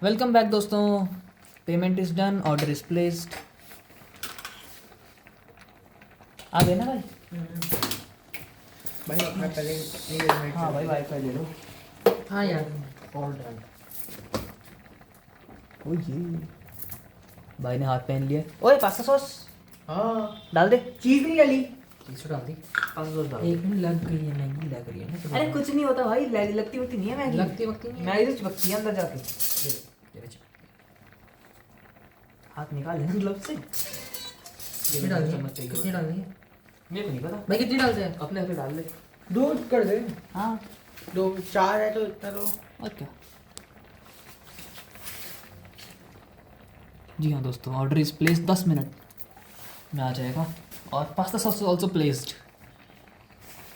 Welcome back दोस्तों। Payment is done, order is placed. आ गए ना भाई? भाई अपना पहले हाँ भाई वाईफाई ले लो। हाँ यार ऑल डन। ओ ये भाई ने हाथ पहन लिया। ओए पास्ता सॉस हाँ डाल दे। चीज नहीं डाली। चीज़ डाल दी, पास्ता सॉस डाल दे। एक मिनट लग गई है मैगी लग रही है ना अरे कुछ नहीं होता भाई, लगती होती नहीं है मैगी। लगती वक्ती नहीं मैगी तो चिपकती है अंदर जाके। ये बच्चा हाथ निकाल ले ग्लव से। कितनी डालनी है कितनी डालनी है मेरे को नहीं पता, भाई कितनी डालते हैं अपने हाथ डाल ले। दो कर दे हाँ दो चार है तो इतना तो और क्या। जी हाँ दोस्तों, ऑर्डर इज प्लेस्ड, 10 मिनट में आ जाएगा। और पास्ता सॉस ऑल्सो प्लेस्ड।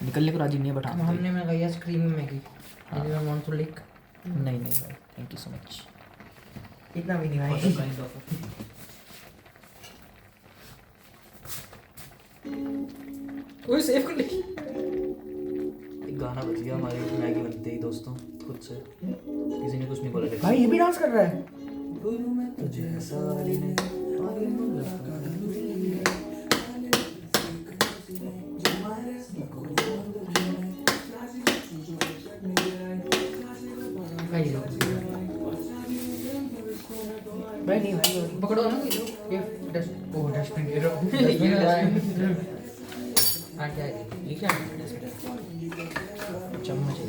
निकलने को राजी नहीं है बट हाँ हमने मंगाई है क्रीमी मैगी हाँ। आई वांट टू लिक नहीं नहीं भाई, थैंक यू सो मच। इतना भी नहीं भाई कोई सेव कर ली एक गाना बज गया हमारी मैगी बनते ही दोस्तों, खुद से किसी ने कुछ नहीं बोला। भाई ये भी डांस कर रहा है गुरु मैं तुझे सारी ने और ये मुलाकात भाई नहीं भाई पकड़ो ना ये डस्ट ओ डस्टबिन ये आ क्या है ये क्या है डस्टबिन चम्मच है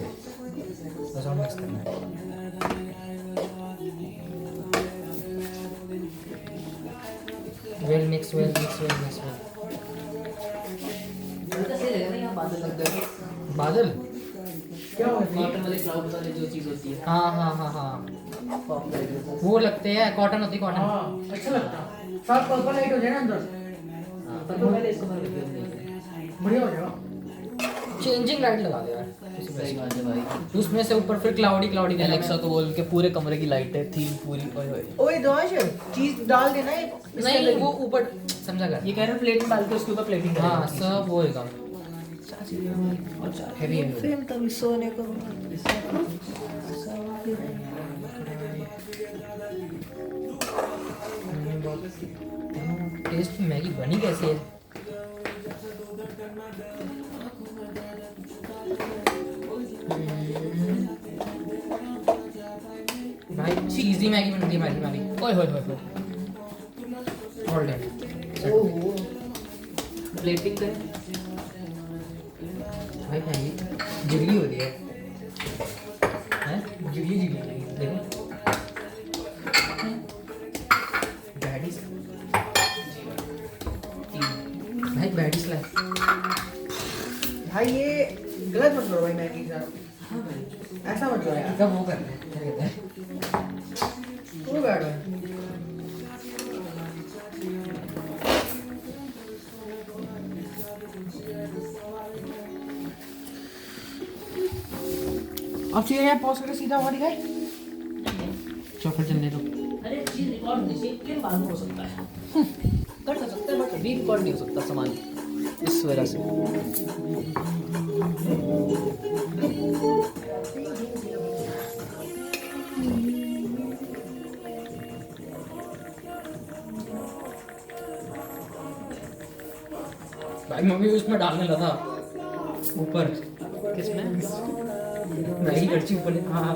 बस, और मिक्स करना है। Well mix well mix well mix well सही लगेगा ना, यहाँ बादल लग गए। बादल क्या हो कॉटन वाले क्लाउड वाले जो चीज़ होती है हाँ हाँ हाँ हाँ पॉप लाइट। वो लगते हैं कॉटन होती कॉटन हाँ अच्छा लगता है साथ पर्पल लाइट हो जाए ना अंदर हाँ पर तो पहले इसको भर के बढ़िया हो जाएगा चेंजिंग लाइट लगा दो यार सही बात है भाई। उसमें से ऊपर फिर क्लाउडी क्लाउडी एलेक्सा को बोल के पूरे कमरे की लाइट है थीम पूरी। ओए ओए ओए दोष चीज डाल देना नहीं वो ऊपर समझा कर ये कह रहे हैं प्लेटिंग डाल के उसके ऊपर प्लेटिंग हाँ सब होएगा हैवी हैवी प्रेम तभी सोने को। टेस्ट मैगी बनी कैसे है भाई चीज़ी मैगी बनती है मैगी मैगी ओए होए होए होए ऑल डन ओहो प्लेटिंग करें भाई मैगी जिगली हो रही है हैं। जिगली जिगली देखो बैडीज भाई बैडीज ला भाई ये गलत मत करो भाई मैगी के साथ हाँ भाई ऐसा मत करो यार कब वो कर रहे हैं क्या कहते हैं वो बैठ रहा है अब सीधा यहाँ पॉज करके सीधा वहाँ दिखाए चौफर चलने दो अरे चीज रिकॉर्ड नहीं से फिर बाद में हो सकता है। कर तो सकते हैं बट री रिकॉर्ड नहीं हो सकता सामान, इस वजह से। भाई मम्मी उसमें डालने लगा ऊपर किसमें? मैगी कड़ची ऊपर ले हाँ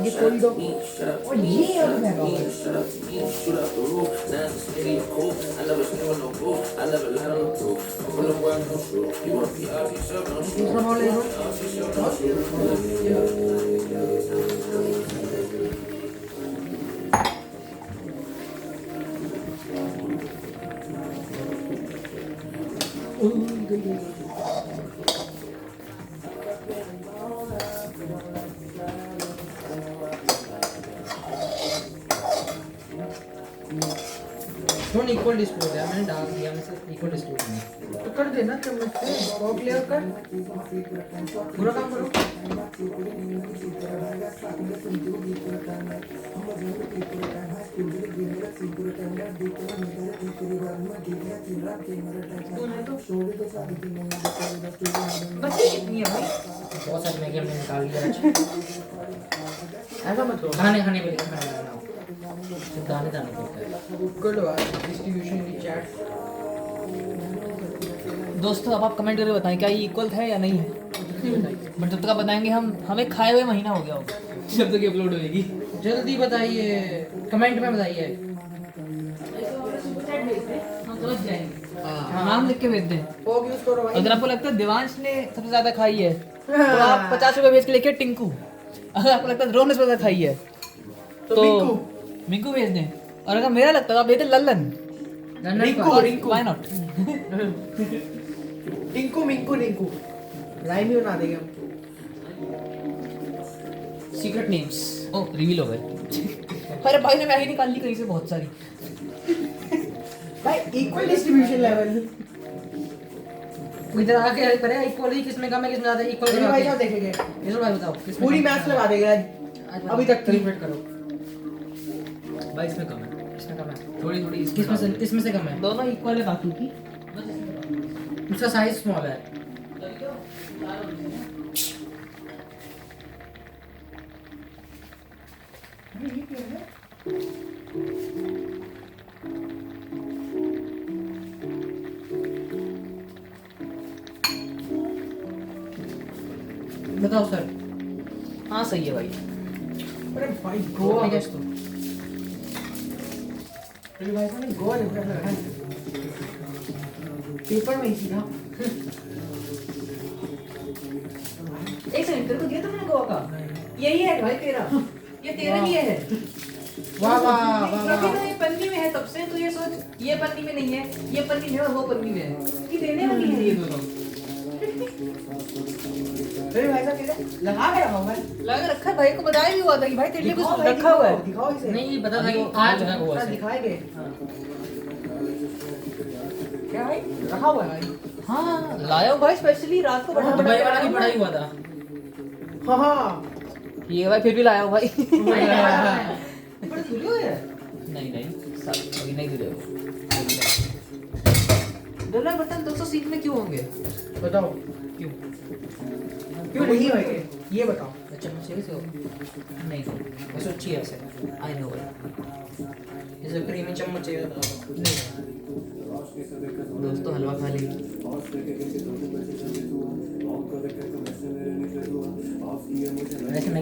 ये कोई दो और ये अब मैं दूसरा बॉल ले लो नॉन इक्वल डिस्ट्रीब्यूट है, मैंने डाल दिया, मैं सिर्फ इक्वल डिस्ट्रीब्यूट नहीं। तो कर देना चम्मच से, फॉक ले और कर पूरा काम करो। बस ये कितनी है भाई? बहुत सारी मैगी हमने निकाल लिया आज। ऐसा मत करो, खाने खाने पे खाना बनाओ, दाने दाने पे कर लो डिस्ट्रीब्यूशन की चैट। दोस्तों अब आप कमेंट करके बताएं क्या ये इक्वल है या नहीं है। बट जब तक आप बताएंगे हम हमें खाए हुए महीना हो गया होगा जब तक ये अपलोड होएगी। जल्दी बताइए, कमेंट में बताइए। हम समझ जाएंगे। नाम लिख के भेज दें। फॉक यूज करो भाई। अगर आपको लगता है देवांश ने सबसे ज्यादा खाई है तो आप 50 रुपए भेज के लिखिए टिंकू। अगर आपको लगता है ध्रुव ने सबसे ज्यादा खाई है तो मिंकू भेज दें। और अगर मेरा लगता है तो आप भेज दें Lallan. Rinku why not. Tinku Minku Rinku rhyme ही बना देंगे हम। सीक्रेट नेम्स ओ रिवील हो गए। अरे भाई ने मैगी निकाल ली कहीं से बहुत सारी। भाई इक्वल डिस्ट्रीब्यूशन लेवल इधर आके हेल्प करे, इक्वली किसमें कम है किसमें ज्यादा, इक्वल भाई क्या देखेंगे ये भाई बताओ पूरी मैच लगा देंगे आज अभी तक कैलकुलेट करो भाई इसमें कम है थोड़ी थोड़ी किसमें से कम है, दोनों इक्वल है बाकी की। इसका साइज स्मॉल है। बताओ सर। हाँ सही है भाई। अरे भाई गोवा गेस तो अरे भाई साहब ने गोवा लिख रखा है पेपर में ही सीधा। एक सेकंड तेरे को दिया था मैंने गोवा का। यही है भाई तेरा। ये तेरे लिए है। वाह वाह वाह रखी वाह। तो ये पन्नी में है तब से तो ये सोच ये पन्नी में नहीं है ये पन्नी में है और वो पन्नी में है कि देने वाली है ये दोनों। अरे भाई साहब तेरे लगा के रखा हुआ है, लगा रखा है, भाई को बताया भी हुआ था कि भाई तेरे लिए कुछ दिखाओ भाई, रखा हुआ है। दिखाओ इसे। नहीं बता था कि आज है गोवा से। दिखाएंगे क्या भाई रखा हुआ है भाई। हाँ लाया हूँ भाई स्पेशली रात को बड़ा दुबई वाला भी भी बड़ा ही हुआ था। हाँ हाँ ये भाई फिर भी लाया हूँ भाई। बड़े धुले हुए हैं। नहीं नहीं सब अभी नहीं धुले हो। डोलर बर्तन 200 सीख में क्यों होंगे? बताओ क्यों? क्यों नहीं होंगे ये बताओ। अच्छा मुझे से हो नहीं तो बस अच्छी है ऐसे आई नो भाई। जैसे क्रीमी चम्मच चाहिए था नहीं दोस्तों हलवा खा लेंगे। वैसे मैं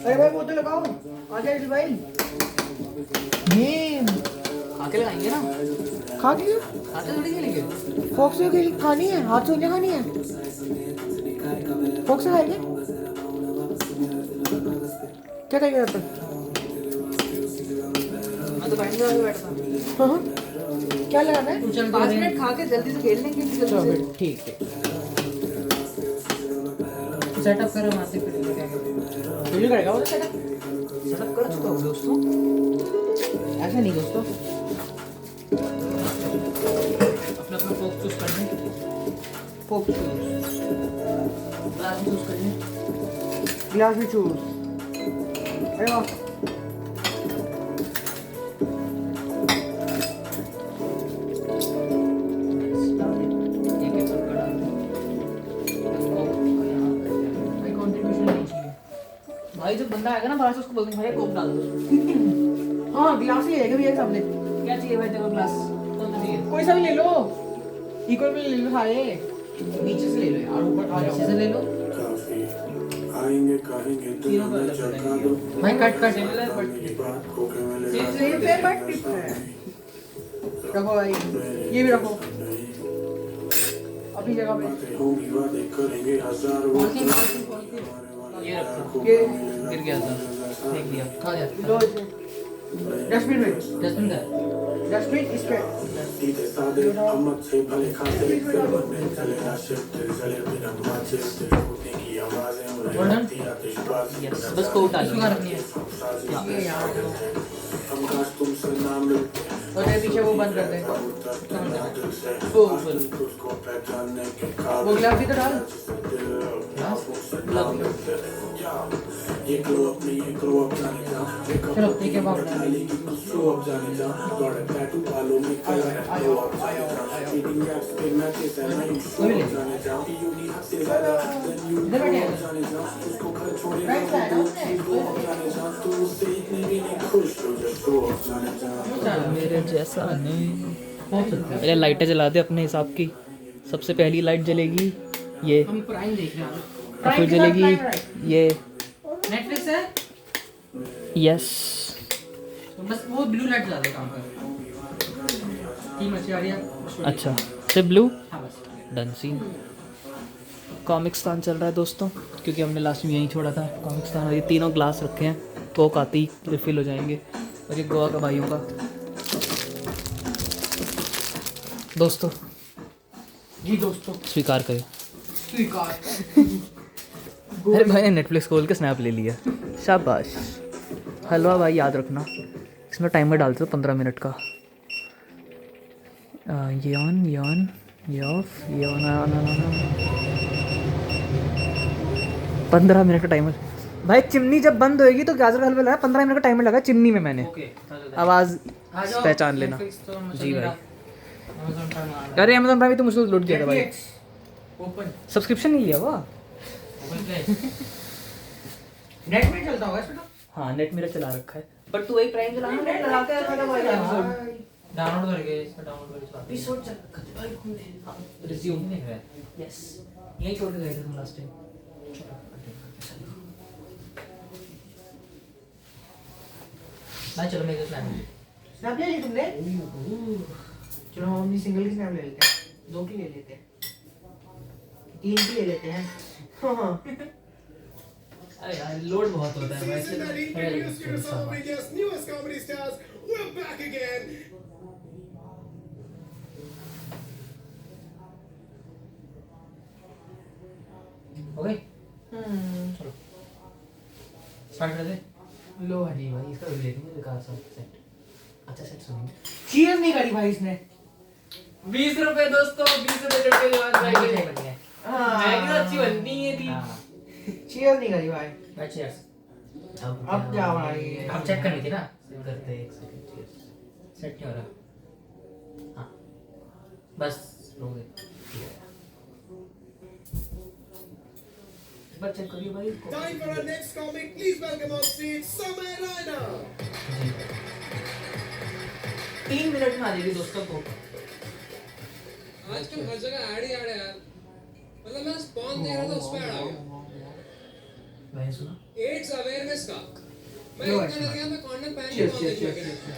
अरे भाई वो तो लगाओ आ जाए भाई। ये खा के लगाएंगे ना। खा के खाते थोड़ी खेलेंगे। फोक से खानी है, हाथ से खानी है, फोक से खाएंगे क्या करेंगे तब तक। मैं तो बैठ जाऊंगा बैठता। हाँ क्या लगाना है 5 मिनट खा के जल्दी से खेल लेंगे। चलो फिर ठीक है सेटअप करो वहाँ से फिर वीडियो करेगा वो सेटअप कर चुका हूँ दोस्तों। ऐसा नहीं दोस्तों अपना अपना फोक चूज कर लें। फोक ग्लास चूज कर लें। गिलास भी चूज। अरे वाह एक एक सबका डाल दो। भाई कंट्रीब्यूशन नहीं चाहिए भाई। जब बंदा आएगा ना बाहर से उसको बोल दूंगा भाई कोक डाल दो। हाँ गिलास ही लेगा भी एक सामने क्या चाहिए भाई तेरे को ग्लास कौन सा चाहिए? कोई सा भी ले लो इक्वल में ले लो सारे नीचे से ले लो यार ऊपर खा जाओ से ले लो। तीनों का अलग है। भाई cut cut similar but same same but रखो भाई ये भी रखो अपनी जगह पे ये रखा ये गिर गया था फेंक दिया खा गया। लो इसे डस्टबिन में डस्टबिन का डस्टबिन इस पे बस कोक डाल इसको रखनी है ये यार और तेरे पीछे वो बंद कर दे। वो ग्लव भी तो डाल। चलो ठीक है बाबू। मेरे जैसा नहीं। पहले लाइटें जला दे अपने हिसाब की। सबसे पहली लाइट जलेगी ये, हम प्राइम देख रहे हैं। और फिर जलेगी ये। नेटफ्लिक्स है? यस। तो बस वो ब्लू लाइट ज्यादा काम कर। टीम अच्छी आ रही है। अच्छा सिर्फ ब्लू। हाँ बस। Done scene. कॉमिक्स्तान चल रहा है दोस्तों, क्योंकि हमने लास्ट में यहीं छोड़ा था। कॉमिक्स्तान और ये तीनों ग्लास रखे हैं, कोक आती रिफिल हो जाएंगे। और ये गोवा का भाइयों का। दोस्तों जी दोस्तों स्वीकार करें। स्वीकार। अरे भाई ने नेटफ्लिक्स खोल के स्नैप ले लिया, शाबाश। हलवा भाई याद रखना, इसमें टाइमर डालते हो 15 मिनट का। ये ऑन, ये ऑन, ये ऑफ, ये on, on, on, on. 15 minute का टाइमर। भाई चिमनी जब बंद होएगी तो गाजर का हलवा लगा। 15 मिनट का टाइमर लगा चिमनी में मैंने। आवाज़ पहचान लेना। जी भाई। अरे अमेजोन प्राइम तो मुझको लूट गया था भाई। ओपन सब्सक्रिप्शन नहीं लिया हुआ। नेट में चलता होगा इसमें तो। हाँ नेट मेरा चला रखा है, बट तू वही प्राइम चला नेट लगा के रखा भाई। डाउनलोड करके इसका डाउनलोड करके चलाते हैं। एपिसोड चल रखा है भाई। हाँ रिज्यूम नहीं है। यस यही छोड़ के गए थे तुम लास्ट टाइम। भाई चलो मेरे को स्नैप स्नैप ले ली तुमने? चलो हम अपनी सिंगल की स्नैप ले लेते हैं, 2 की ले लेते हैं, 3 की ले लेते हैं। हाँ अरे यार लोड बहुत होता है भाई। Introduce you to some of India's newest comedy stars. We're back again. Okay चलो स्टार्ट कर दे। लो है। जी भाई इसका देखेंगे बेकार सा सेट। अच्छा सेट सुनिए। चीयर नहीं करी भाई इसने। 20 रुपए दोस्तों, 20 रुपए जुड़ के जवान भाई के। बन गया। मैगी तो अच्छी बननी है थी। चीयर नहीं करी भाई। चीयर्स। अब क्या भाई? अब चेक करनी थी ना। करते हैं, एक सेकंड। cheers। सेट नहीं हो रहा। हाँ बस लोगे। एक बार चेक करिए भाई। Time for our next comic. Please welcome on stage Samay Raina. 3 minute में आ जाएगी दोस्तों को। आजकल हर जगह ऐड ही ऐड है यार। मतलब मैं स्पॉन देख रहा था उस पे ऐड आ गया। मैंने सुना। एड्स अवेयरनेस का। मैं इतना डर गया मैं कॉन्डम पहन के कौन देखने लगा।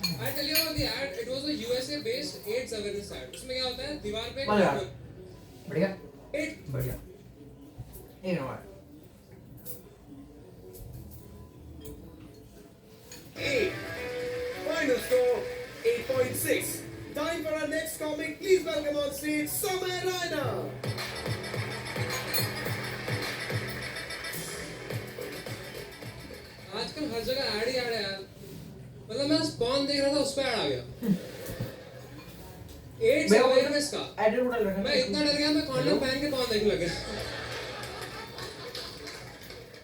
I tell you about the ad. It was a USA based AIDS awareness ad. उसमें क्या होता है दीवार पे बढ़िया। बढ़िया AIDS बढ़िया। एक number. 8. Final score 8.6. Time for our next comic. Please welcome on stage Samay Raina. आजकल हर जगह ऐड ही ऐड है यार। मतलब मैं स्पॉन देख रहा था उस पे ऐड आ गया। एड्स अवेयरनेस का। एडिट उड़ा लगा। मैं इतना डर गया मैं कॉन्डम पहन के कौन देखने लगा।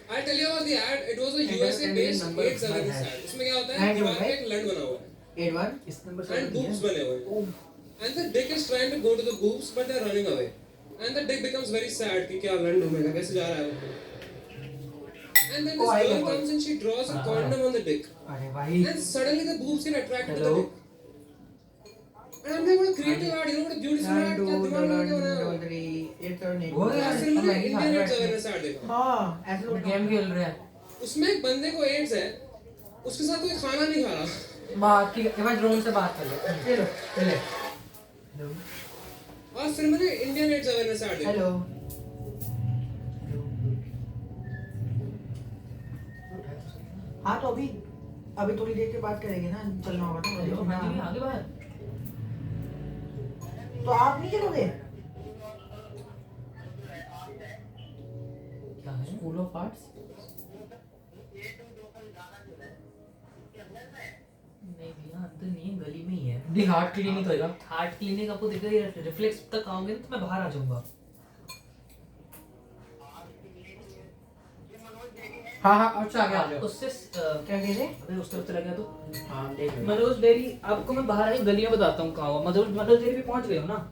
I tell you about the ad. It was a USA based AIDS awareness ad. उसमें क्या होता है दीवार पे एक लंड बना हुआ है 81 इस नंबर से and boobs बने हुए हैं and the dick is trying to go to the boobs but they're running away and the dick becomes very sad कि क्या लंड घूमेगा कैसे जा रहा है वो and then this girl comes and she draws a condom on the dick अरे भाई। and suddenly the boobs get attracted to the dick and I'm like what a creative ad, you know what a beautiful ad, क्या दिमाग लगा के बनाया वो यार और फिर मैंने Indian AIDS awareness ad देखा हाँ ऐसे लोग गेम खेल रहे हैं। उसमें एक बंदे को एड्स है उसके साथ कोई खाना नहीं खा रहा बात की के बाद ड्रोन से बात कर लो। चलो चले और फिर मैंने इंडियन एड्स अवेयरनेस ऐड देखा हेलो। हाँ तो अभी थोड़ी देर के बाद करेंगे ना, चलना होगा ना मुझे। आगे बाहर तो आप नहीं चलोगे? क्या है स्कूल ऑफ आर्ट्स नहीं भैया अंदर नहीं है, गली में ही है। दी हार्ट क्लिनिक होएगा। हार्ट क्लिनिक आपको दिख रही है, रिफ्लेक्स तक आओगे ना तो मैं बाहर आ जाऊंगा। हाँ हाँ अच्छा आगे आ जाओ। उससे क्या कह रहे? अबे उस तरफ चला गया तो हाँ देख लो। मनोज डेयरी आपको मैं बाहर आई गली में बताता हूँ कहाँ हुआ। मनोज डेयरी पे पहुँच गए हो ना?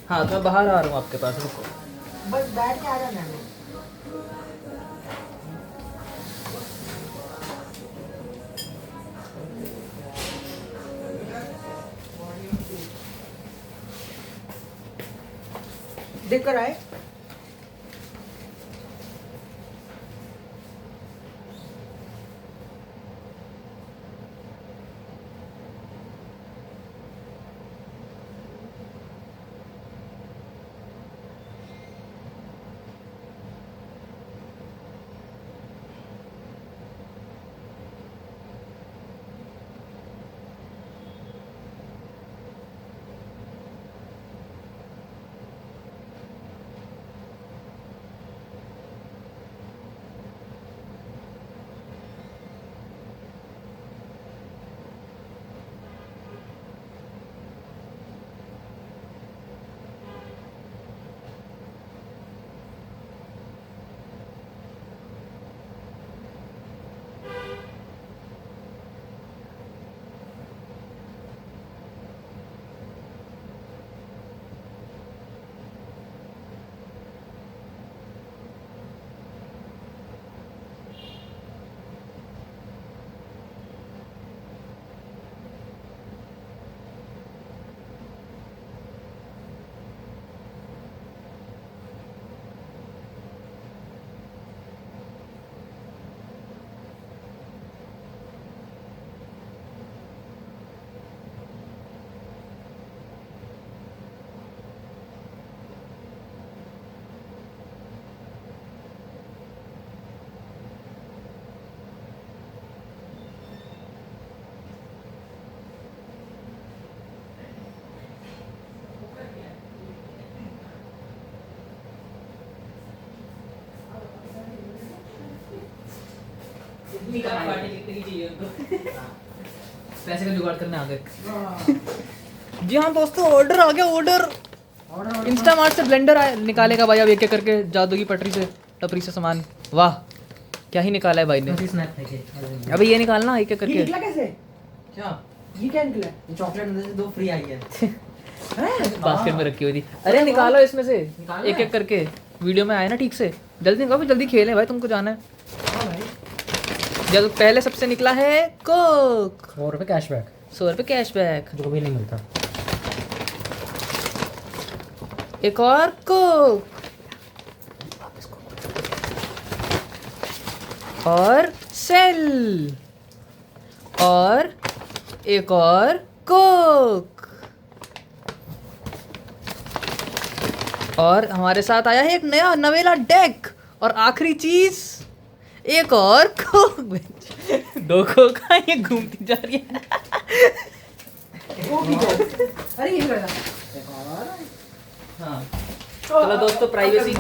हाँ तो मैं बाहर आ रहा हूँ आपके पास, रुको। बस बैठ के आ जाना है। देख कर आए। पैसे का जुगाड़ करने आ गए। जी हाँ दोस्तों, ऑर्डर आ गया, ऑर्डर। इंस्टामार्ट से ब्लेंडर निकालेगा भाई अब एक एक करके, जादू की पटरी से, टपरी से सामान। वाह क्या ही निकाला है भाई ने। अबे ये निकालना एक एक ये करके। निकला कैसे? क्या ये क्या निकला? ये चॉकलेट अंदर से 2 फ्री आई है। बास्केट में रखी हुई थी। अरे निकालो इसमें से निकालना एक है? एक करके, वीडियो में आए ना ठीक से। जल्दी निकालो, जल्दी खेलें भाई, तुमको जाना है। हाँ भाई। जब पहले सबसे निकला है कोक, 100 रुपये कैशबैक 100 रुपये कैशबैक। जो कभी नहीं मिलता। एक और कोक और सेल और एक और कोक। और हमारे साथ आया है एक नया नवेला डेक। और आखिरी चीज एक और कोक। 2 कोक ये घूमती जा रही है। अरे ये निकला। हाँ चलो दोस्तों, प्राइवेसी।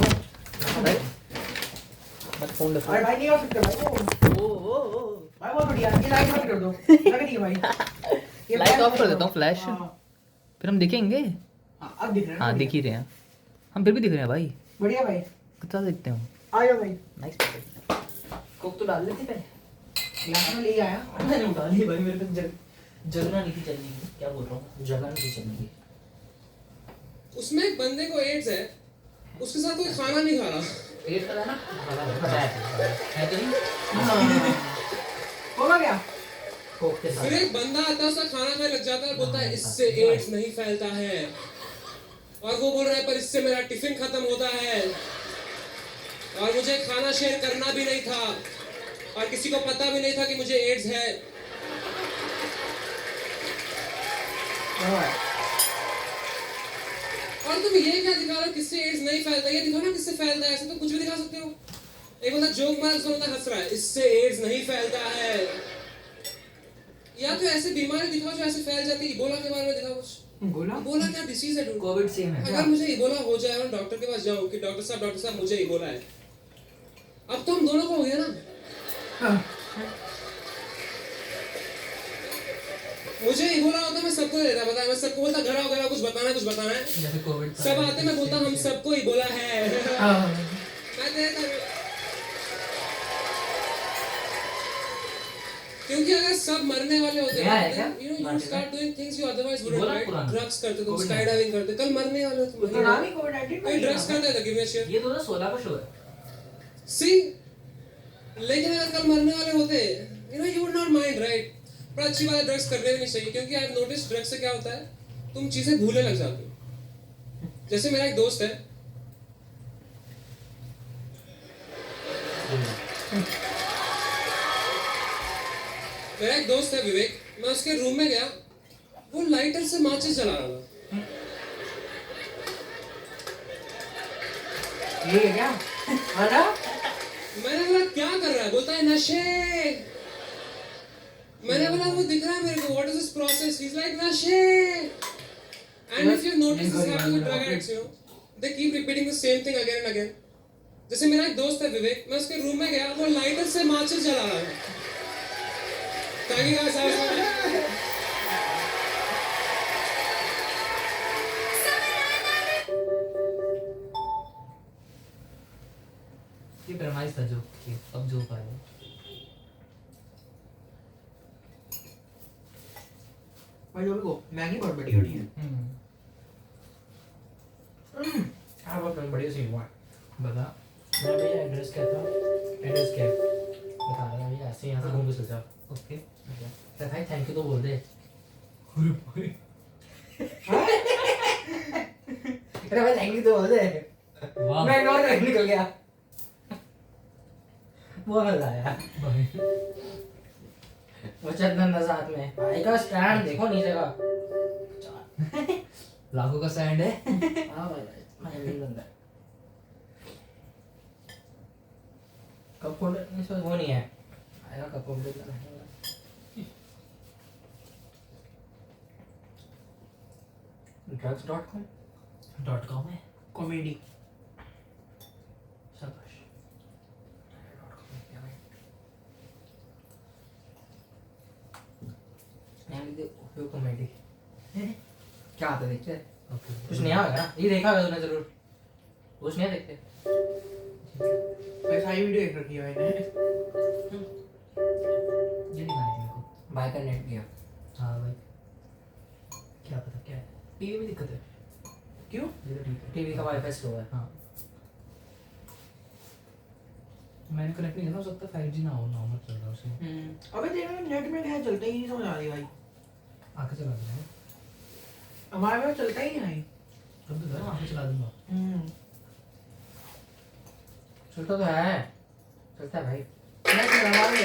मत फोन अरे भाई नहीं ऑफ कर भाई। ओ भाई बहुत बढ़िया, ये लाइट ऑफ कर दो। लग रही है भाई। ये लाइट फ्लैश ऑफ कर देता हूँ, फ्लैश। हाँ। फिर हम दिखेंगे। हाँ, अब दिख रहा है ना? हाँ दिख ही रहे हैं हम, फिर भी दिख रहे हैं भाई। बढ़िया भाई। कितना देखते हो। आ जाओ भाई। नाइस। कोक तो डाल लेते पहले। ग्लास में ले आया। मैंने उठा ली भाई, मेरे को जगना नहीं थी चलने की। क्या बोल रहा हूँ, जगह नहीं थी चलने की। उसमें एक बंदे को एड्स है, उसके साथ कोई खाना नहीं खा रहा। पेट का ना है कि नहीं? होगा क्या? कोक के साथ फिर एक बंदा आता है, उसका खाना खाने लग जाता है, बोलता है इससे एड्स नहीं फैलता है। और वो बोल रहा है पर इससे मेरा टिफिन खत्म होता है, और मुझे खाना शेयर करना भी नहीं था, और किसी को पता भी नहीं था कि मुझे एड्स है। और तुम ये क्या दिखा रहे हो किससे एड्स नहीं फैलता? ये दिखाओ ना किससे फैलता है। ऐसे तो कुछ भी दिखा सकते हो। एक बंदा जोक मार, दूसरा बंदा हंस रहा है, इससे एड्स नहीं फैलता है। या तो ऐसे बीमारी दिखाओ जो ऐसे फैल जाती है। इबोला के बारे में दिखाओ कुछ। इबोला क्या डिसीज है? कोविड सेम है। अगर मुझे इबोला हो जाए और डॉक्टर के पास जाऊं कि डॉक्टर साहब मुझे इबोला है, अब तो हम दोनों को हो गया ना। मुझे इबोला होता मैं सबको देता, पता है, मैं सबको बोलता घर आओ कुछ बताना है जैसे कोविड सब आते मैं बोलता हम सबको इबोला है मैं देता। क्योंकि अगर सब मरने वाले होते क्या है क्या? you know you start doing things you otherwise wouldn't, बोला right? पुराना। ड्रग्स करते तुम, स्काई डाइविंग करते, कल मरने वाले हो तुम। उसका नाम ही कोविड-19 कोई ड्रग्स करते थे, गिव मी अ शेयर। ये 2016 का शो है। सी लेकिन अगर कल मरने वाले होते you know you would not mind, right? पर अच्छी बात है, ड्रग्स करने भी नहीं चाहिए, क्योंकि आई हैव नोटिस ड्रग्स से क्या होता है, तुम चीजें भूलने लग जाते हो। जैसे मेरा एक दोस्त है, विवेक, मैं उसके रूम में गया, वो लाइटर से माचिस जला रहा था। ये क्या अरे मैंने बोला क्या कर रहा है, बोलता है नशे। मैंने बोला वो दिख रहा है मेरे को, what is this process, he is like नशे। And if you notice this happening with drug addicts, you know they keep repeating the same thing again and again. जैसे मेरा एक दोस्त है विवेक, मैं उसके रूम में गया, वो लाइटर से माचिस जला रहा है ताकि गाइस ये फरमाइश था जो कि अब जो पाए भाई जो भी को मैगी बहुत बढ़िया बनी है। बहुत बढ़िया सी हुआ। बता मेरा भैया एड्रेस क्या था, एड्रेस क्या बता रहा भैया, ऐसे यहाँ से घूम के सोचा ओके क्या भाई थैंक यू तो बोल दे। अरे भाई थैंक यू तो बोल दे। मैं इग्नोर करके निकल गया। वो मजा आया वो चंदन था साथ में, भाई का स्टैंड देखो नीचे का लाखों का स्टैंड है। हाँ भाई मैं भी बंदा कप होल्डर नहीं, सो वो नहीं है, आएगा कप होल्डर का drugs.com है कॉमेडी शाबाश। कॉमेडी क्या आता है देखते कुछ नया होगा ना, ये देखा होगा तूने जरूर, कुछ नया देखते ऐसा ही वीडियो देख रखी है मैंने। ये दिखाई थी मेरे को भाई का नेट गया। हाँ भाई क्या पता क्या है, टीवी में दिक्कत है क्यों? टीवी का वाईफाई स्लो है। हाँ मैंने कनेक्ट नहीं किया, हो सकता 5G ना हो, नॉर्मल चल रहा है उसे। अबे देखना नेट में क्या चलता ही नहीं, समझ आ रही भाई। आके चला दूंगा, हमारे पास चलता ही नहीं भाई। तब तो मैं आके चला दूंगा। चलता तो है, चलता है भाई। नेट लगा ले।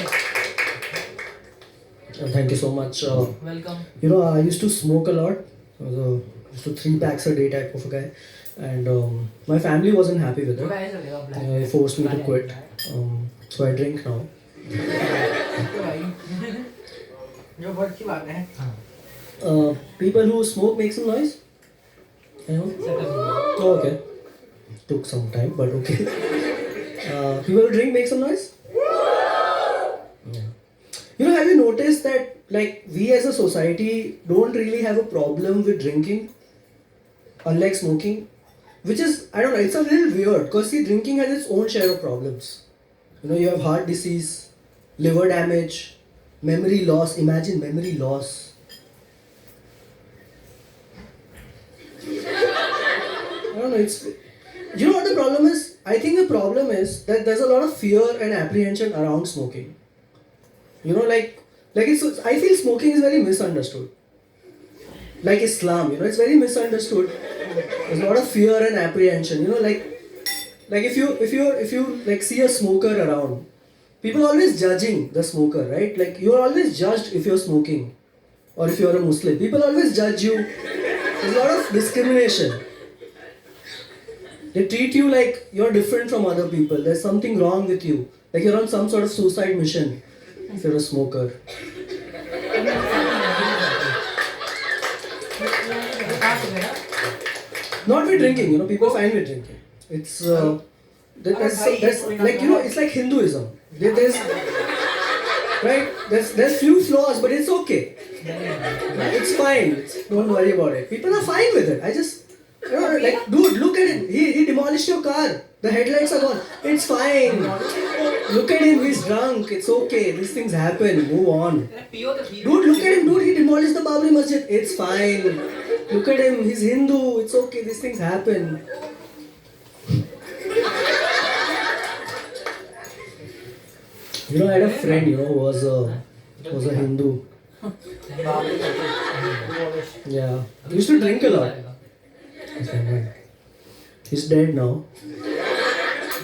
Thank you so much. Welcome. You know, I used to smoke a lot. I was used to 3 packs a day type of a guy, and my family wasn't happy with it. They forced me to quit. So I drink now. तो भाई जो बहुत अच्छी बात है। People who smoke make some noise. You know? Oh, okay. Took some time, but okay. People who drink make some noise. Yeah. You know, have you noticed that like we as a society don't really have a problem with drinking, unlike smoking, which is, I don't know, it's a little weird because see, drinking has its own share of problems. You know, you have heart disease, liver damage, memory loss. Imagine memory loss. I don't know, it's, you know what the problem is? I think the problem is that there's a lot of fear and apprehension around smoking. You know, like it's, I feel smoking is very misunderstood. Like Islam, you know, it's very misunderstood. There's a lot of fear and apprehension. You know, like if you like see a smoker around, people are always judging the smoker, right? Like you're always judged if you're smoking, or if you're a Muslim. People always judge you. There's a lot of discrimination. They treat you like you're different from other people. There's something wrong with you. Like you're on some sort of suicide mission if you're a smoker. Not with drinking, you know, people find with drinking. It's that's like, you know, it's like Hinduism. There's right? There's few flaws, but it's okay. It's fine. Don't worry about it. People are fine with it. I just, like, dude, look at him. He demolished your car. The headlights are gone. It's fine. Look at him. He's drunk. It's okay. These things happen. Move on. Dude, look at him. Dude, he demolished the Babri Masjid. It's fine. Look at him. He's Hindu. It's okay. These things happen. You know, I had a friend, who was a Hindu. Yeah. He used to drink a lot. He's dead now.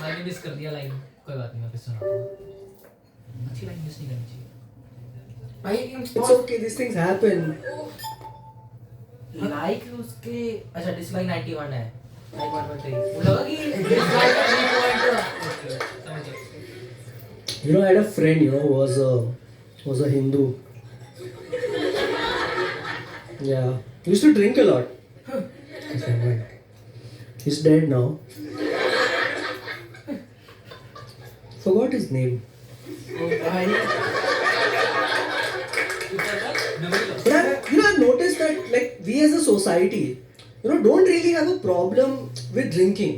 मैंने miss कर दिया line, कोई बात नहीं, मैं फिर सुनाता हूँ। अच्छी लाइन मिस नहीं करनी चाहिए। It's okay, these things happen. Like उसके अच्छा डिसलाइक 91 है, लाइक 1.3 मुझे लगा कि डिसलाइक 3 समझ गया। You know, I had a friend, who was a Hindu. Yeah. He used to drink a lot. He's dead now. Forgot his name. But I've noticed that, like, we as a society, don't really have a problem with drinking,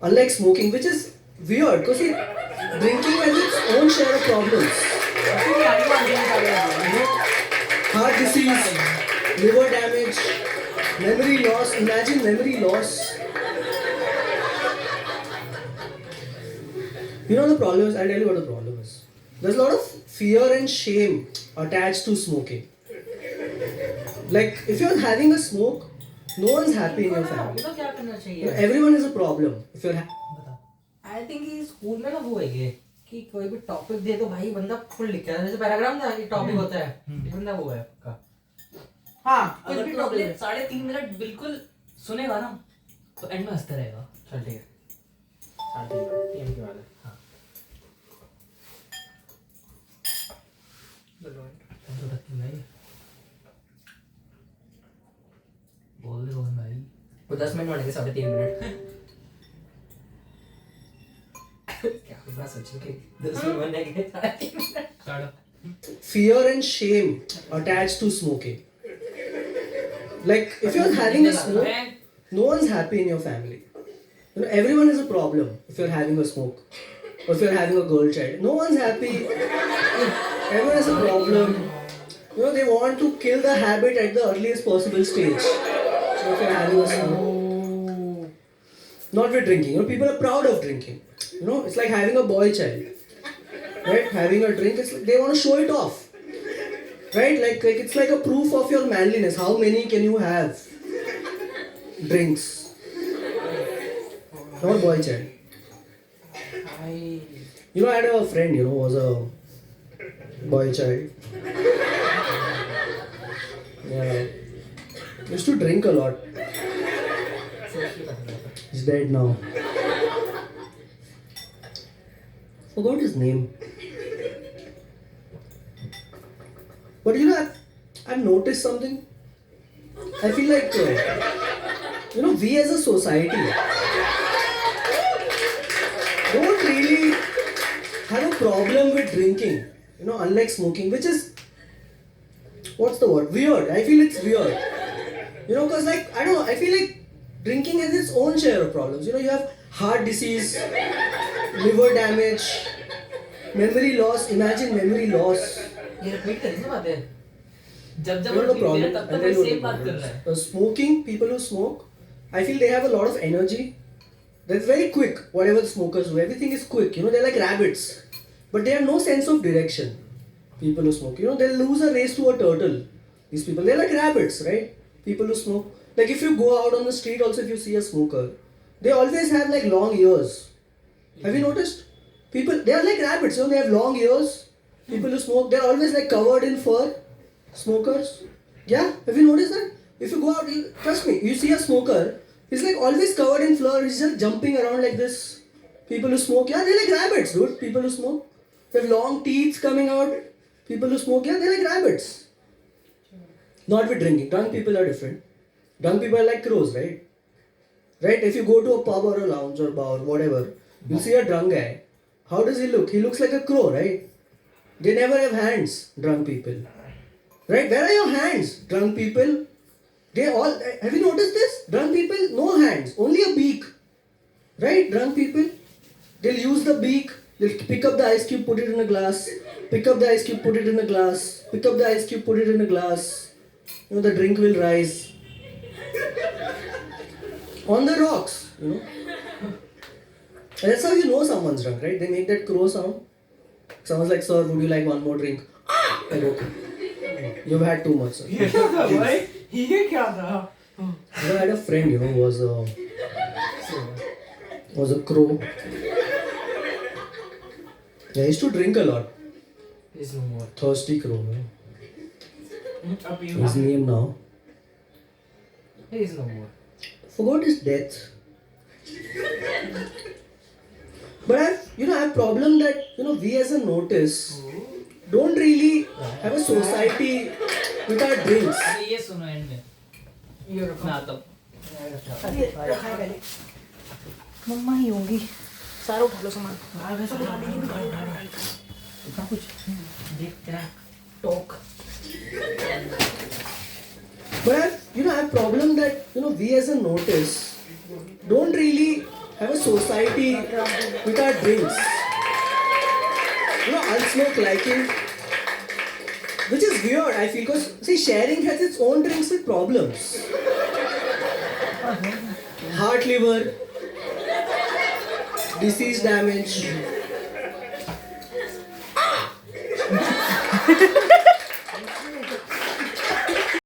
unlike smoking, which is weird because drinking has its own share of problems. Heart disease, liver damage, memory loss. Imagine memory loss. The problem is, I'll tell you what the problem is. There's a lot of fear and shame attached to smoking. Like, if you're having a smoke, no one's happy in your family. तो क्या करना चाहिए? Everyone has a problem. If you're I think ये school में ना वो है ये कि कोई भी टॉपिक दे तो भाई बंदा फुल लिख के जैसे पैराग्राफ ना एक टॉपिक होता है ये बंदा वो है का हाँ अगर तू अगले 3.5 मिनट बिल्कुल सुनेगा ना तो एंड में हंसता रहेगा। चल ठीक है 3 के बाद हाँ बोल दे रोहन भाई वो 10 मिनट बनेंगे 3.5 मिनट क्या बात सोच के 10 मिनट बनेंगे 3.5 minute fear and shame attached to smoking. Like, if you're having a smoke, no one's happy in your family. Everyone has a problem if you're having a smoke. Or if you're having a girl child. No one's happy. Everyone has a problem. They want to kill the habit at the earliest possible stage. So if you're having a smoke. Not with drinking. People are proud of drinking. It's like having a boy child. Right? Having a drink, it's like they want to show it off. Right? Like it's like a proof of your manliness. How many can you have? Drinks. Not boy child. I had a friend, was a boy child. Yeah. Used to drink a lot. He's dead now. Forgot his name. But I've noticed something. I feel like, we as a society don't really have a problem with drinking, unlike smoking, which is, what's the word? Weird. I feel it's weird. Because I don't know, I feel like drinking has its own share of problems. You have heart disease, liver damage, memory loss. Imagine memory loss. ये repeat करनी है बातें जब You know the problem? तब I'll तक tell you what same the बात कर problem रहा है is. Smoking, people who smoke, I feel they have a lot of energy. They're very quick, whatever the smokers do. Everything is quick. They're like rabbits. But they have no sense of direction. People who smoke. They'll lose a race to a turtle. These people, they're like rabbits, right? People who smoke. Like if you go out on the street also, if you see a smoker, they always have like long ears. Have you noticed? People, they are like rabbits, they have long ears. People who smoke, they're always like covered in fur. Smokers. Yeah, have you noticed that? If you go out, trust me, you see a smoker, he's like always covered in fur, he's just jumping around like this. People who smoke, yeah, they're like rabbits, dude. People who smoke. They have long teeth coming out. People who smoke, yeah, they're like rabbits. Not with drinking. Drunk people are different. Drunk people are like crows, right? Right? If you go to a pub or a lounge or bar or whatever, you see a drunk guy. How does he look? He looks like a crow, right? They never have hands, drunk people. Right? Where are your hands, drunk people? They all, have you noticed this? Drunk people, no hands, only a beak. Right? Drunk people, they'll use the beak, they'll pick up the ice cube, put it in a glass, pick up the ice cube, put it in a glass, pick up the ice cube, put it in a glass. You know, the drink will rise. On the rocks, you know. And that's how you know someone's drunk, right? They make that crow sound. Someone's like, sir, would you like one more drink? Like, okay. You've had too much, sir. ये क्या था भाई? ये क्या था? I had a friend, you know, was a crow. Yeah, he used to drink a lot. He's no more. Thirsty crow, man. अब you His name now. He's no more. Forgot his death. But I have problem that, we as a notice don't really have a society with our drinks. ये सुनो and में ये रखो मैं आता हूँ अरे रखा है पहले मम्मा ही होंगी सारा उठा लो सामान सब उठा लेंगे उठा कुछ देख तेरा talk But I have problem that, we as a notice don't really have a society with our drinks. Unsmoke liking, which is weird, I feel, because, see, sharing has its own drinks with problems. Heart, liver, disease damage.